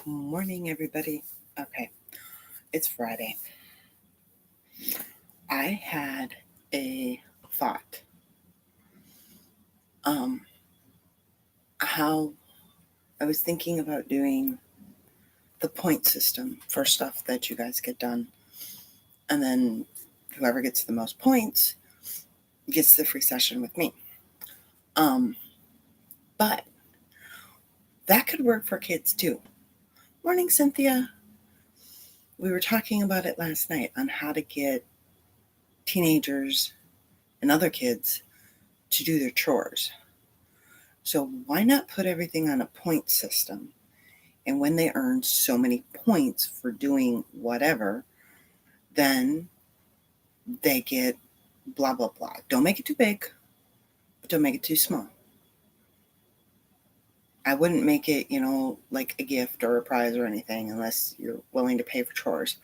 Morning, everybody. Okay, it's Friday. I had a thought. How I was thinking about doing the point system for stuff that you guys get done, and then whoever gets the most points gets the free session with me. But that could work for kids too. Morning, Cynthia. We were talking about it last night on how to get teenagers and other kids to do their chores. So why not put everything on a point system? And when they earn so many points for doing whatever, then they get blah, blah, blah. Don't make it too big, but don't make it too small. I wouldn't make it, like a gift or a prize or anything unless you're willing to pay for chores.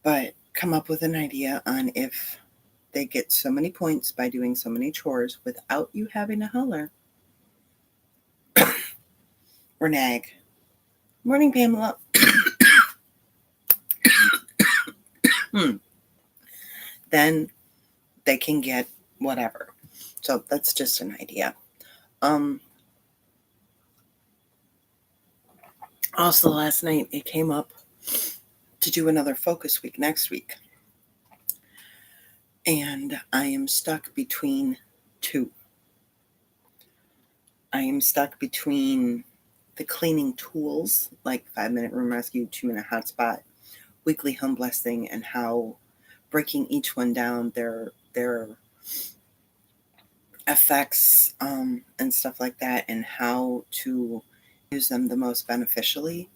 But come up with an idea on if they get so many points by doing so many chores without you having to holler or nag. Morning, Pamela. Then they can get whatever. So that's just an idea. Also, last night it came up to do another focus week next week. And I am stuck between two. I am stuck between the cleaning tools, like 5-minute room rescue, 2-minute hotspot, weekly home blessing, and how breaking each one down, their effects and stuff like that, and how to use them the most beneficially,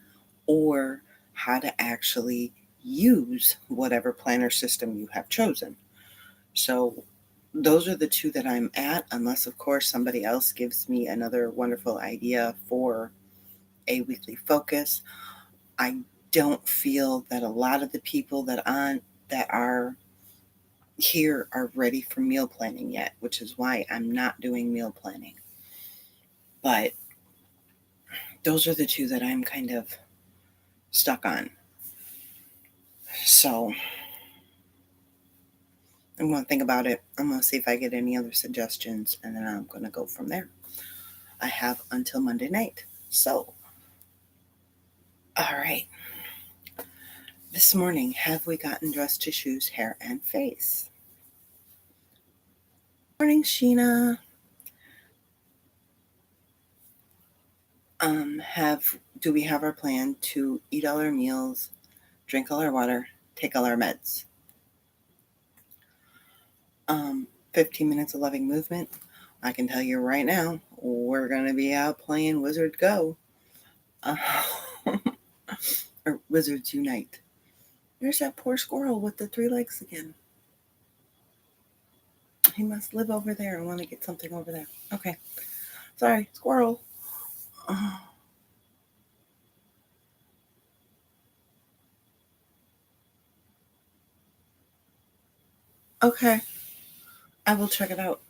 or how to actually use whatever planner system you have chosen. So those are the two that I'm at, unless, of course, somebody else gives me another wonderful idea for a weekly focus. I don't feel that a lot of the people that are here are ready for meal planning yet, which is why I'm not doing meal planning. But those are the two that I'm kind of stuck on. So I'm going to think about it. I'm going to see if I get any other suggestions, and then I'm going to go from there. I have until Monday night. So, all right. This morning, have we gotten dressed to shoes, hair, and face? Morning, Sheena. Do we have our plan to eat all our meals, drink all our water, take all our meds? 15 minutes of loving movement. I can tell you right now, we're going to be out playing Wizard Go. Or Wizards Unite. There's that poor squirrel with the 3 legs again. He must live over there and want to get something over there. Okay. Sorry, squirrel. Okay. I will check it out.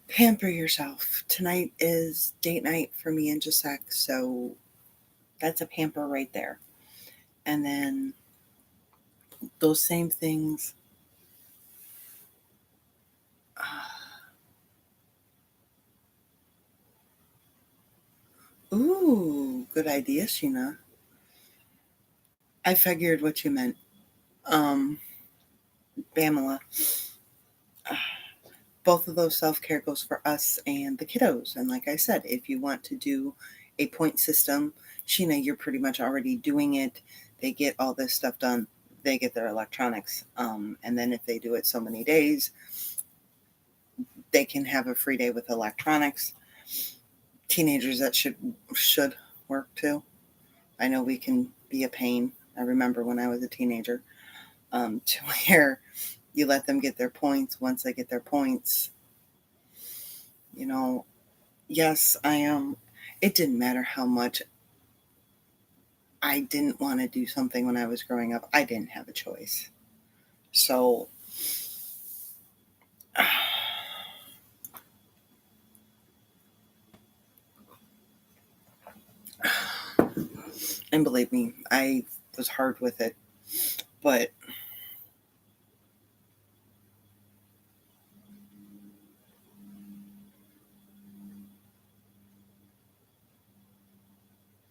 Pamper yourself. Tonight is date night for me and Jasek, so that's a pamper right there. And then those same things. Ooh, good idea, Sheena. I figured what you meant. Pamela. Both of those self-care goes for us and the kiddos. And like I said, if you want to do a point system, Sheena, you're pretty much already doing it. They get all this stuff done. They get their electronics. And then if they do it so many days, they can have a free day with electronics. Teenagers, that should work too. I know we can be a pain. I remember when I was a teenager, to where you let them get their points. Once they get their points, yes, I am. It didn't matter how much I didn't want to do something when I was growing up. I didn't have a choice. So, And believe me, I was hard with it, but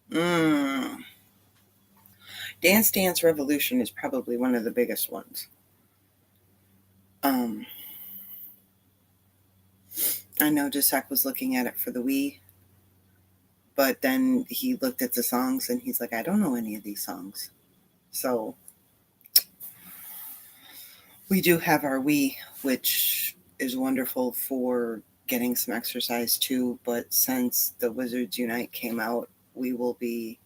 mm, Dance Dance Revolution is probably one of the biggest ones. Um, I know Jacek was looking at it for the Wii, but then he looked at the songs and he's like, I don't know any of these songs. So we do have our Wii, which is wonderful for getting some exercise too. But since the Wizards Unite came out, we will be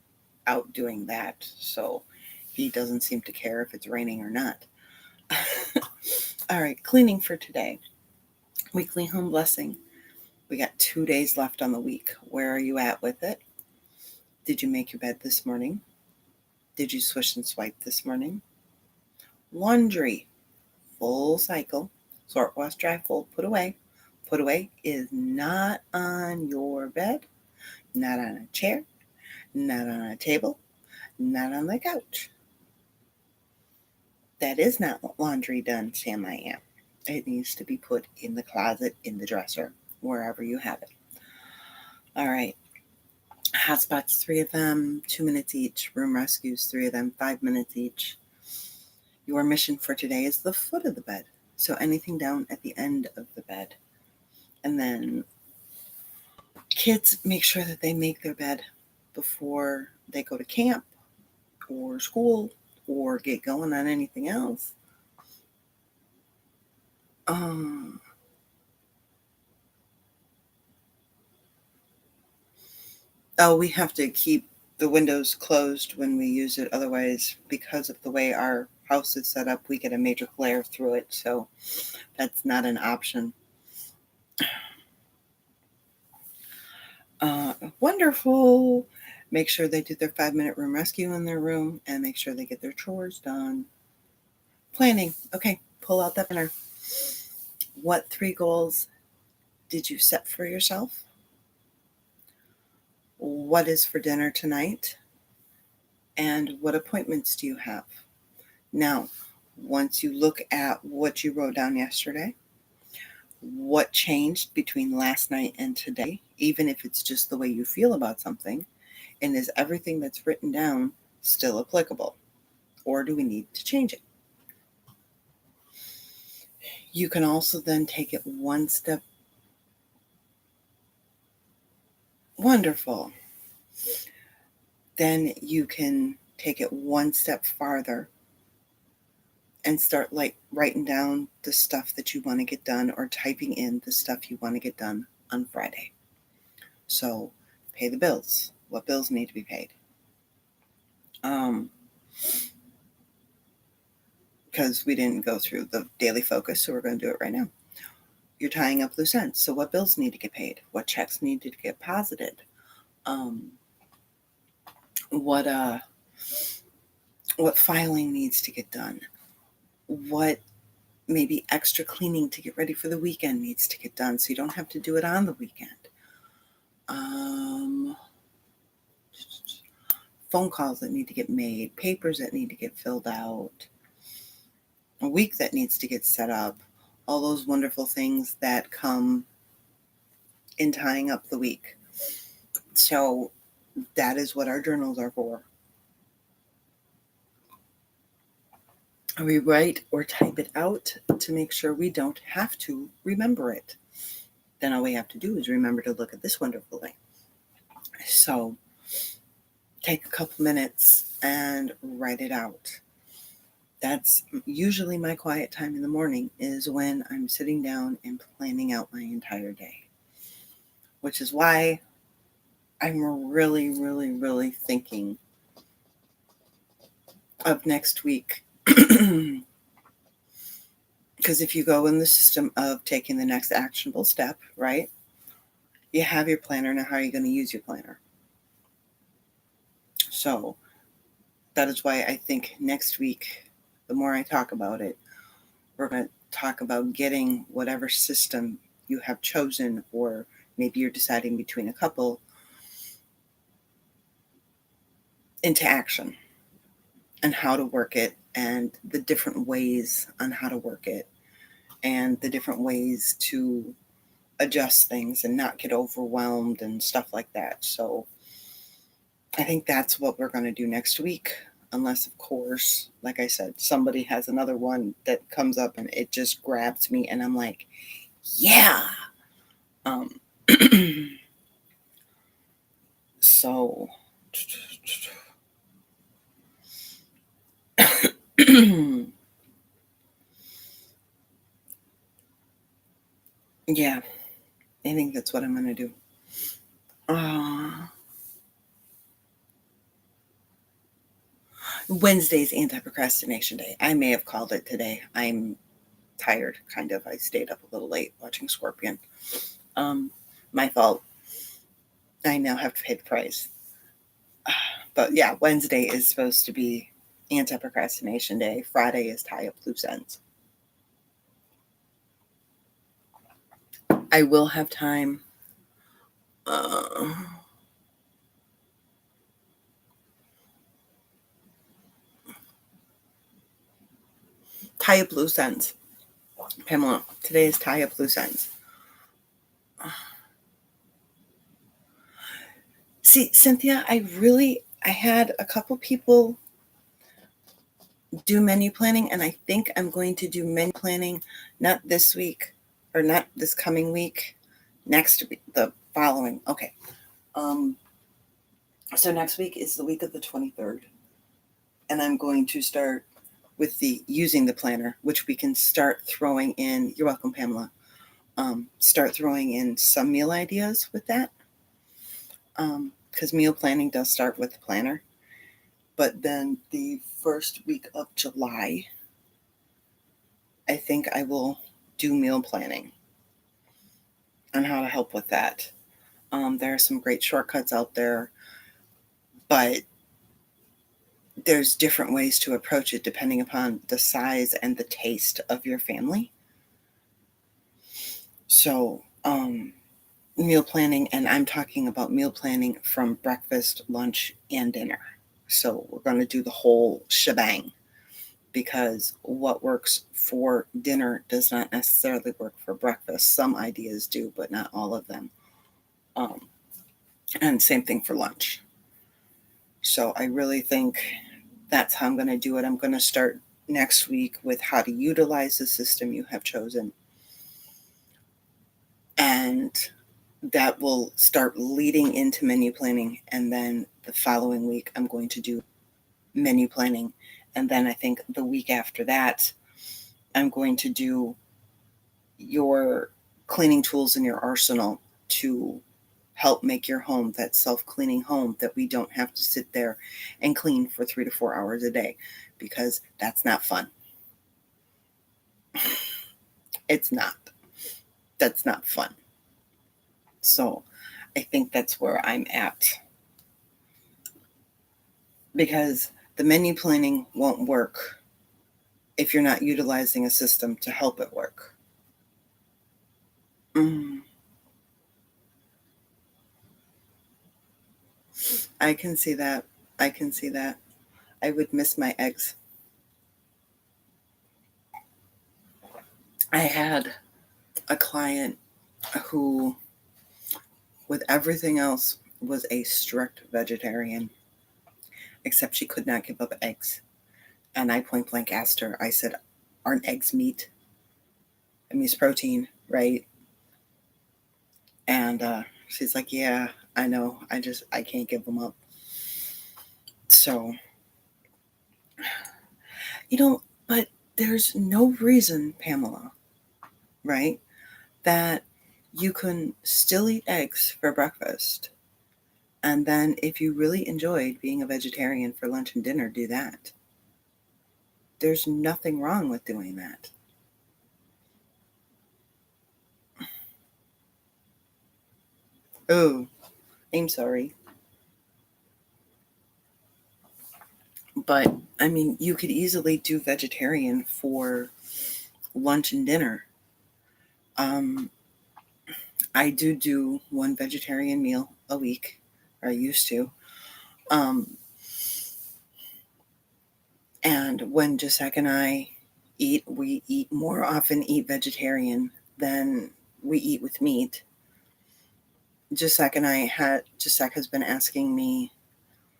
out doing that. So he doesn't seem to care if it's raining or not. All right, cleaning for today. Weekly home blessing. We got 2 days left on the week. Where are you at with it? Did you make your bed this morning? Did you swish and swipe this morning? Laundry. Full cycle. Sort, wash, dry, fold, put away. Put away is not on your bed, not on a chair, not on a table, not on the couch. That is not laundry done, Sam I am. It needs to be put in the closet, in the dresser, wherever you have it. All right. Hotspots, 3 of them, 2 minutes each. Room rescues, 3 of them, 5 minutes each. Your mission for today is the foot of the bed. So anything down at the end of the bed. And then kids, make sure that they make their bed before they go to camp or school or get going on anything else. We have to keep the windows closed when we use it. Otherwise, because of the way our house is set up, we get a major glare through it. So that's not an option. Wonderful. Make sure they do their 5-minute room rescue in their room and make sure they get their chores done. Planning. Okay, pull out that planner. What 3 goals did you set for yourself? What is for dinner tonight? And what appointments do you have? Now, once you look at what you wrote down yesterday, what changed between last night and today, even if it's just the way you feel about something, and is everything that's written down still applicable? Or do we need to change it? You can also then take it one step. Wonderful. Then you can take it one step farther and start like writing down the stuff that you want to get done or typing in the stuff you want to get done on Friday. So pay the bills. What bills need to be paid? Because we didn't go through the daily focus, so we're going to do it right now. You're tying up loose ends. So what bills need to get paid? What checks need to get posited? What filing needs to get done? What maybe extra cleaning to get ready for the weekend needs to get done so you don't have to do it on the weekend. Phone calls that need to get made, papers that need to get filled out, a week that needs to get set up, all those wonderful things that come in tying up the week. So that is what our journals are for. We write or type it out to make sure we don't have to remember it. Then all we have to do is remember to look at this wonderful thing. So take a couple minutes and write it out. That's usually my quiet time in the morning, is when I'm sitting down and planning out my entire day, which is why I'm really, really, really thinking of next week. Because if you go in the system of taking the next actionable step, right, you have your planner. Now, how are you going to use your planner? So that is why I think next week, the more I talk about it, we're going to talk about getting whatever system you have chosen, or maybe you're deciding between a couple, into action and how to work it and the different ways on how to work it and the different ways to adjust things and not get overwhelmed and stuff like that. So I think that's what we're going to do next week. Unless, of course, like I said, somebody has another one that comes up and it just grabs me and I'm like, yeah. Um, so, yeah, I think that's what I'm going to do. Wednesday's anti-procrastination day. I may have called it today. I'm tired, kind of. I stayed up a little late watching Scorpion. My fault. I now have to pay the price. But yeah, Wednesday is supposed to be anti-procrastination day. Friday is tie up loose ends. I will have time. Tie up loose ends. Pamela, today is tie up loose ends. See, Cynthia, I had a couple people do menu planning, and I think I'm going to do menu planning not this week or not this coming week, next week, the following. Okay. So next week is the week of the 23rd, and I'm going to start with the using the planner, which we can start throwing in. You're welcome, Pamela. Start throwing in some meal ideas with that, because meal planning does start with the planner. But then the first week of July, I think I will do meal planning on how to help with that. There are some great shortcuts out there, but there's different ways to approach it depending upon the size and the taste of your family. So, meal planning, and I'm talking about meal planning from breakfast, lunch, and dinner. So, we're going to do the whole shebang because what works for dinner does not necessarily work for breakfast. Some ideas do, but not all of them. And same thing for lunch. So, I really think that's how I'm going to do it. I'm going to start next week with how to utilize the system you have chosen. And that will start leading into menu planning. And then the following week, I'm going to do menu planning. And then I think the week after that, I'm going to do your cleaning tools in your arsenal to help make your home that self-cleaning home that we don't have to sit there and clean for 3 to 4 hours a day, because that's not fun. It's not. That's not fun. So I think that's where I'm at, because the menu planning won't work if you're not utilizing a system to help it work. I can see that. I can see that. I would miss my eggs. I had a client who, with everything else, was a strict vegetarian, except she could not give up eggs. And I point blank asked her, I said, aren't eggs meat? I mean, it's protein, right? And she's like, yeah, I know. I can't give them up. So, but there's no reason, Pamela, right, that you can still eat eggs for breakfast. And then if you really enjoyed being a vegetarian for lunch and dinner, do that. There's nothing wrong with doing that. Oh, I'm sorry. But I mean, you could easily do vegetarian for lunch and dinner. I do one vegetarian meal a week, or I used to. Um, And when Giuseppe and I eat, we more often eat vegetarian than we eat with meat. Giuseppe has been asking me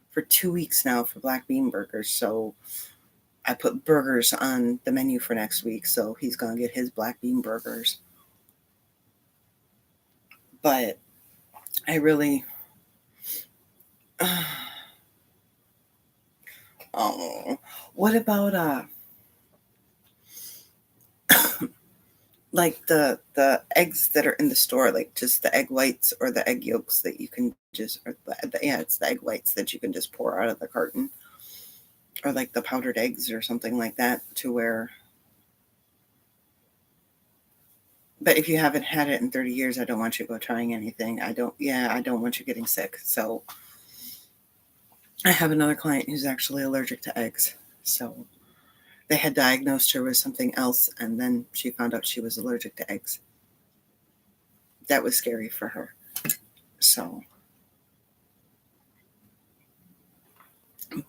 for 2 weeks now for black bean burgers. So I put burgers on the menu for next week. So he's going to get his black bean burgers. But I really, oh, what about like the eggs that are in the store, like just the egg whites or the egg yolks that you can just, yeah, it's the egg whites that you can just pour out of the carton, or like the powdered eggs or something like that, to where. But if you haven't had it in 30 years, I don't want you to go trying anything. I don't want you getting sick. So I have another client who's actually allergic to eggs. So they had diagnosed her with something else, and then she found out she was allergic to eggs. That was scary for her. So,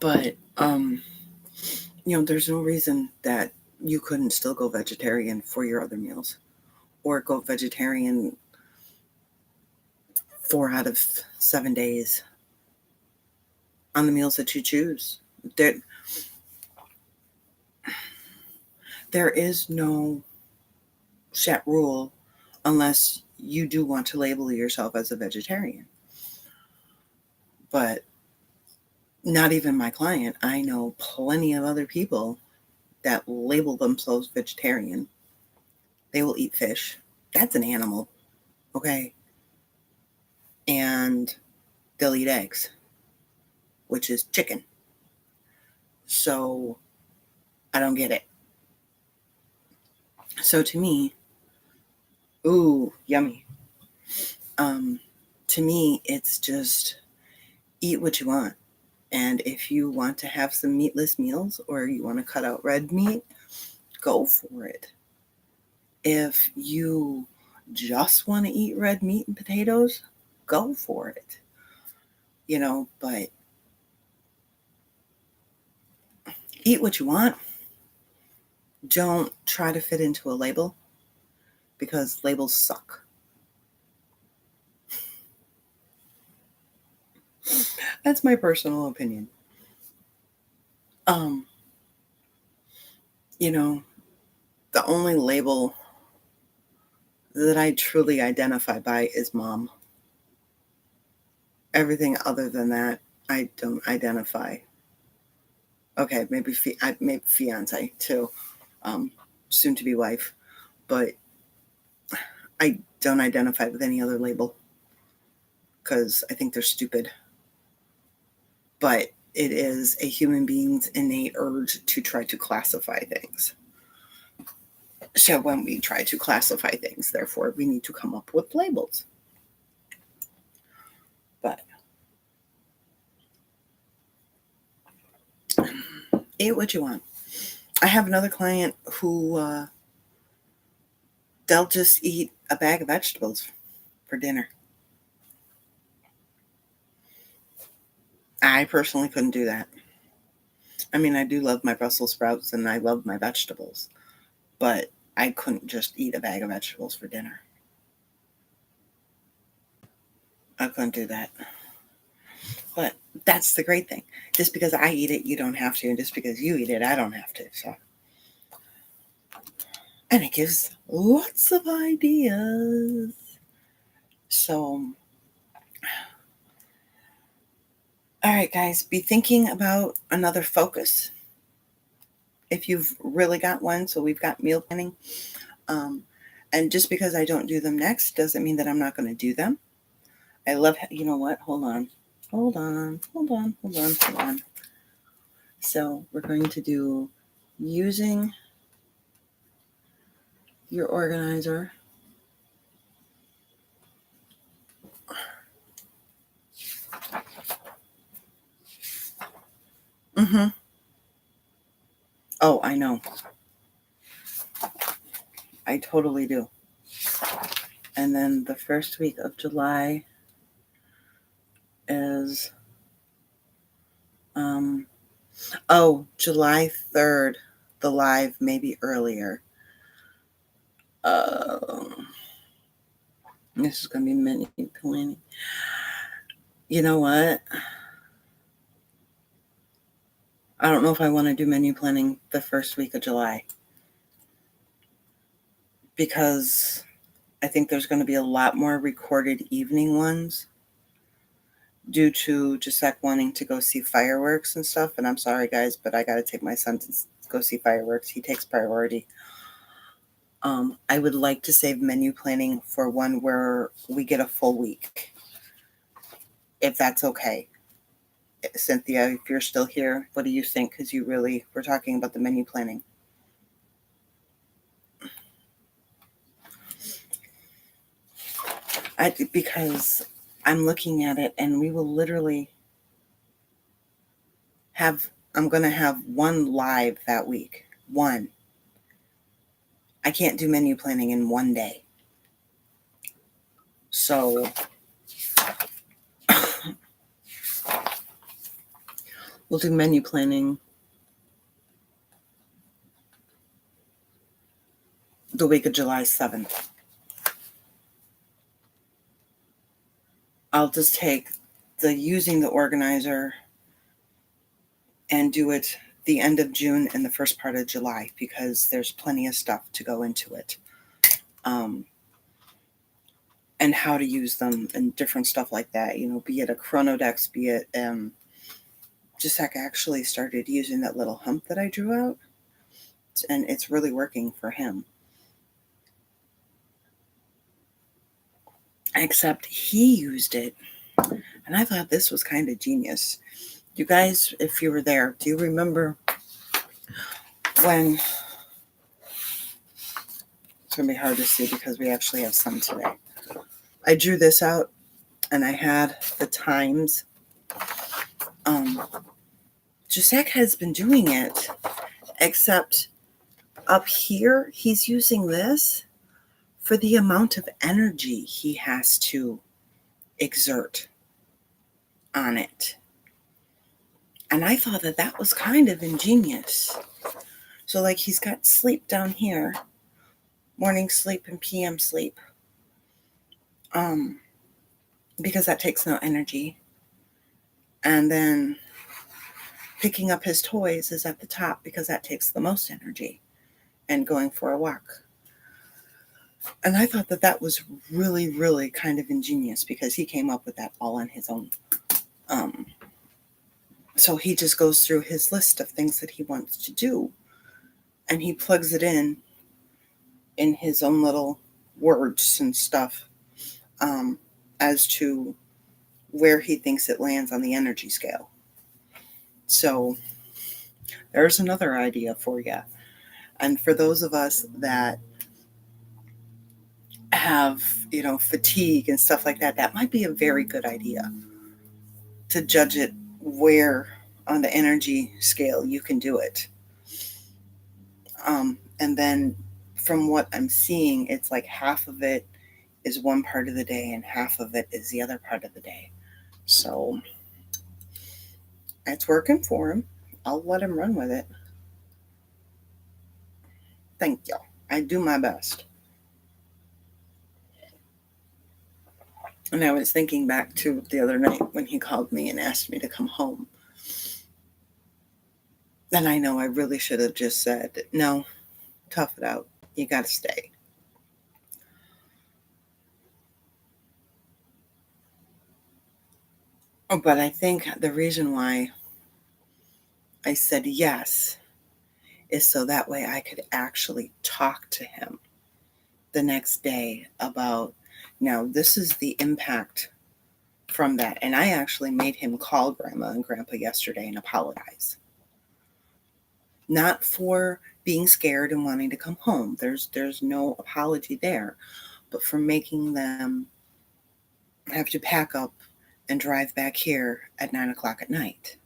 but, there's no reason that you couldn't still go vegetarian for your other meals, or go vegetarian 4 out of 7 days on the meals that you choose. There is no set rule unless you do want to label yourself as a vegetarian. But not even my client. I know plenty of other people that label themselves vegetarian. They will eat fish. That's an animal, okay? And they'll eat eggs, which is chicken. So I don't get it. So to me, ooh, yummy. To me, it's just eat what you want. And if you want to have some meatless meals, or you want to cut out red meat, go for it. If you just want to eat red meat and potatoes, go for it. But eat what you want. Don't try to fit into a label, because labels suck. That's my personal opinion. Um, the only label that I truly identify by is mom. Everything other than that, I don't identify. Okay, maybe fiance too, soon to be wife, but I don't identify with any other label because I think they're stupid. But it is a human being's innate urge to try to classify things. So when we try to classify things, therefore, we need to come up with labels. But eat what you want. I have another client who they'll just eat a bag of vegetables for dinner. I personally couldn't do that. I mean, I do love my Brussels sprouts and I love my vegetables, but I couldn't just eat a bag of vegetables for dinner. I couldn't do that. But that's the great thing. Just because I eat it, you don't have to. And just because you eat it, I don't have to. So, and it gives lots of ideas. So, all right, guys, be thinking about another focus if you've really got one. So we've got meal planning. And just because I don't do them next doesn't mean that I'm not going to do them. I love, you know what? Hold on. So we're going to do using your organizer. Oh, I know. I totally do. And then the first week of July is Oh, July 3rd, the live, maybe earlier. This is going to be mini planning. You know what? I don't know if I want to do menu planning the first week of July because I think there's going to be a lot more recorded evening ones due to Gisette wanting to go see fireworks and stuff. And I'm sorry, guys, but I got to take my son to go see fireworks. He takes priority. I would like to save menu planning for one where we get a full week, if that's okay. Cynthia, if you're still here, what do you think? Because you really were talking about the menu planning. Because I'm looking at it and we will literally I'm going to have one live that week. One. I can't do menu planning in one day. So we'll do menu planning the week of July 7th. I'll just take using the organizer and do it the end of June and the first part of July because there's plenty of stuff to go into it. And how to use them and different stuff like that, be it a Chronodex, be it Gisek actually started using that little hump that I drew out, and it's really working for him. Except he used it, and I thought this was kind of genius. You guys, if you were there, do you remember when... It's going to be hard to see because we actually have sun today. I drew this out, and I had the times. Gisek has been doing it, except up here, he's using this for the amount of energy he has to exert on it. And I thought that was kind of ingenious. So like he's got sleep down here, morning sleep and PM sleep, because that takes no energy. And then picking up his toys is at the top because that takes the most energy, and going for a walk. And I thought that was really, really kind of ingenious because he came up with that all on his own. So he just goes through his list of things that he wants to do, and he plugs it in his own little words and stuff as to where he thinks it lands on the energy scale. So there's another idea for you. And for those of us that have, fatigue and stuff like that, that might be a very good idea to judge it where on the energy scale you can do it. And then from what I'm seeing, it's like half of it is one part of the day and half of it is the other part of the day. So it's working for him. I'll let him run with it. Thank you. I do my best. And I was thinking back to the other night when he called me and asked me to come home. And I know I really should have just said, no, tough it out. You got to stay. But I think the reason why I said yes is so that way I could actually talk to him the next day about, now this is the impact from that. And I actually made him call Grandma and Grandpa yesterday and apologize. Not for being scared and wanting to come home. There's no apology there. But for making them have to pack up and drive back here at 9 o'clock at night.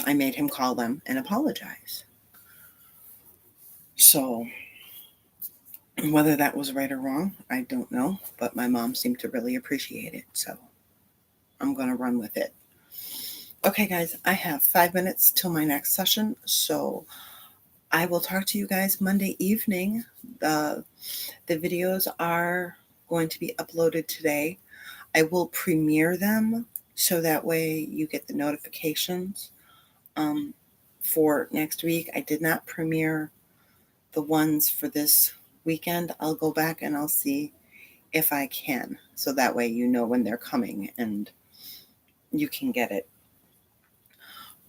I made him call them and apologize. So whether that was right or wrong, I don't know. But my mom seemed to really appreciate it. So I'm going to run with it. Okay, guys, I have 5 minutes till my next session, so I will talk to you guys Monday evening. The videos are going to be uploaded today. I will premiere them so that way you get the notifications for next week. I did not premiere the ones for this weekend. I'll go back and I'll see if I can, so that way you know when they're coming and you can get it.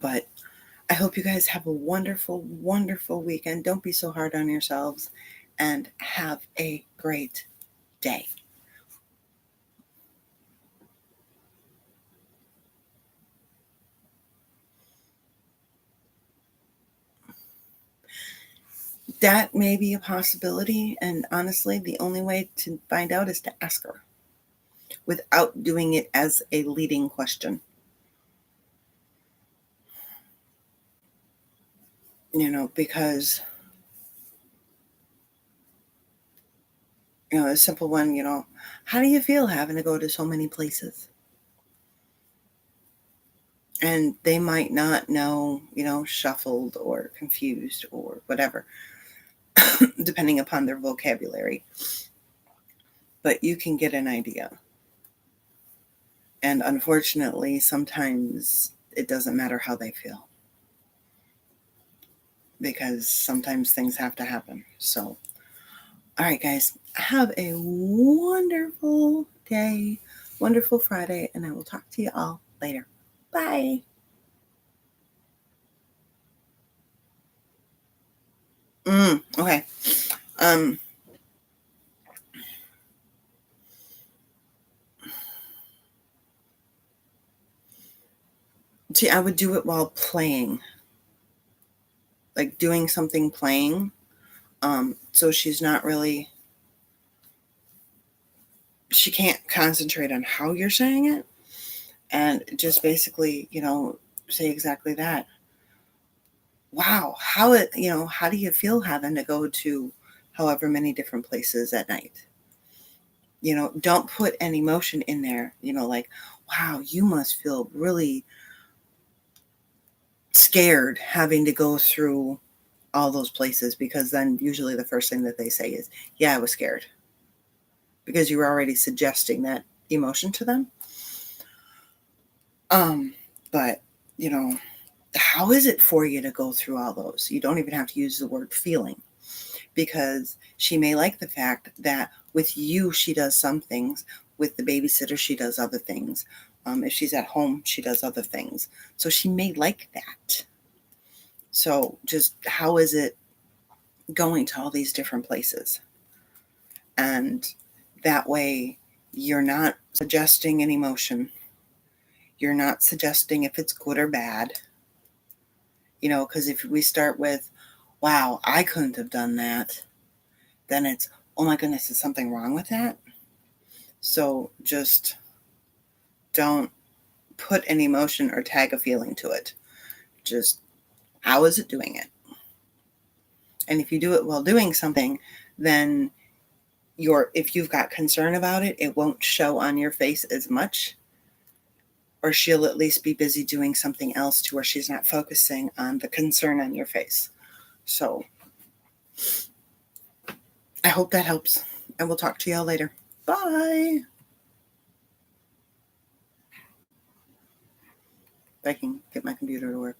But I hope you guys have a wonderful, wonderful weekend. Don't be so hard on yourselves and have a great day. That may be a possibility, and honestly, the only way to find out is to ask her without doing it as a leading question. Because, a simple one, how do you feel having to go to so many places? And they might not know, shuffled or confused or whatever, depending upon their vocabulary. But you can get an idea. And unfortunately, sometimes it doesn't matter how they feel, because sometimes things have to happen. So, all right, guys, have a wonderful day, wonderful Friday, and I will talk to you all later. Bye. Okay. See, I would do it while playing, like doing something playing. So she's not really, she can't concentrate on how you're saying it, and just basically, say exactly that. Wow, how do you feel having to go to however many different places at night? Don't put an emotion in there, like, wow, you must feel really scared having to go through all those places, because then usually the first thing that they say is, yeah, I was scared, because you were already suggesting that emotion to them. But, how is it for you to go through all those? You don't even have to use the word feeling, because she may like the fact that with you, she does some things. With the babysitter, she does other things. If she's at home, she does other things. So she may like that. So just how is it going to all these different places? And that way, you're not suggesting an emotion. You're not suggesting if it's good or bad. Because if we start with, wow, I couldn't have done that, then it's, oh my goodness, is something wrong with that? So just don't put an emotion or tag a feeling to it. Just, how is it doing it? And if you do it while doing something, then if you've got concern about it, it won't show on your face as much, or she'll at least be busy doing something else to where she's not focusing on the concern on your face. So I hope that helps, and we'll talk to y'all later. Bye. If I can get my computer to work.